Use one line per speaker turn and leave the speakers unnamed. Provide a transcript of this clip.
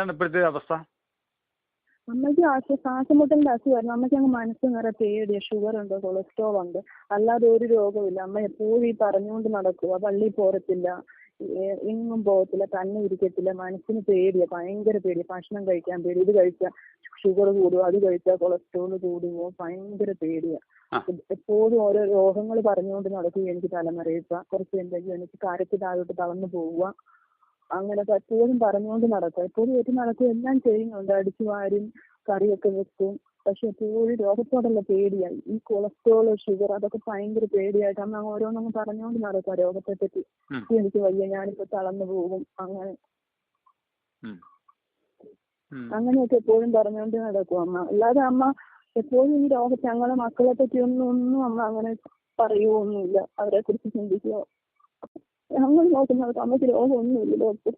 എന്താണ് ഇപ്പോഴത്തെ അവസ്ഥ?
അമ്മയ്ക്ക് ശ്വാസമുട്ടലിന്റെ അസുഖമായിരുന്നു. അമ്മയ്ക്ക് അങ്ങ് മനസ്സ് നിറയെ പേടിയാ. ഷുഗർ ഉണ്ട്, കൊളസ്ട്രോൾ ഉണ്ട്, അല്ലാതെ ഒരു രോഗമില്ല. അമ്മ എപ്പോഴും ഈ പറഞ്ഞുകൊണ്ട് നടക്കുക. പള്ളിയിൽ പോരത്തില്ല, എങ്ങും പോകത്തില്ല, തന്നെ ഇരിക്കത്തില്ല. മനസ്സിന് പേടിയാ, ഭയങ്കര പേടിയാ. ഭക്ഷണം കഴിക്കാൻ പേടി. ഇത് കഴിച്ചാൽ ഷുഗർ കൂടുമോ, അത് കഴിച്ചാൽ കൊളസ്ട്രോൾ കൂടുമോ, ഭയങ്കര പേടിയാ. എപ്പോഴും ഓരോ രോഗങ്ങൾ പറഞ്ഞുകൊണ്ട് നടക്കുക. എനിക്ക് തലമറിയിക്കുക, കുറച്ച് എന്തെങ്കിലും എനിക്ക് കരക്ക് താഴോട്ട് തളർന്നു പോവുക, അങ്ങനെ എപ്പോഴും പറഞ്ഞുകൊണ്ട് നടക്കുക. എപ്പോഴും ഏറ്റ് നടക്കുക, എല്ലാം ചെയ്യുന്നുണ്ട്. അടിച്ചു വാരും, കറിയൊക്കെ വെക്കും. പക്ഷെ എപ്പോഴും രോഗത്തോടുള്ള പേടിയായി. ഈ കൊളസ്ട്രോൾ, ഷുഗർ, അതൊക്കെ ഭയങ്കര പേടിയായിട്ട് അമ്മ ഓരോന്നങ്ങ് പറഞ്ഞുകൊണ്ട് നടക്കുക. രോഗത്തെ പറ്റി എനിക്ക് വയ്യ, ഞാനിപ്പോ തളർന്നു പോകും, അങ്ങനെയൊക്കെ എപ്പോഴും പറഞ്ഞുകൊണ്ട് നടക്കും അമ്മ. അല്ലാതെ അമ്മ എപ്പോഴും ഈ രോഗത്തെ, ഞങ്ങളെ മക്കളെ പറ്റി ഒന്നും അമ്മ അങ്ങനെ പറയുകയൊന്നുമില്ല. അവരെ കുറിച്ച് ചിന്തിക്കുകയോ. ഞങ്ങൾ നോക്കുന്നത് അമ്മയ്ക്ക് രോഗമൊന്നുമില്ല ഡോക്ടർ.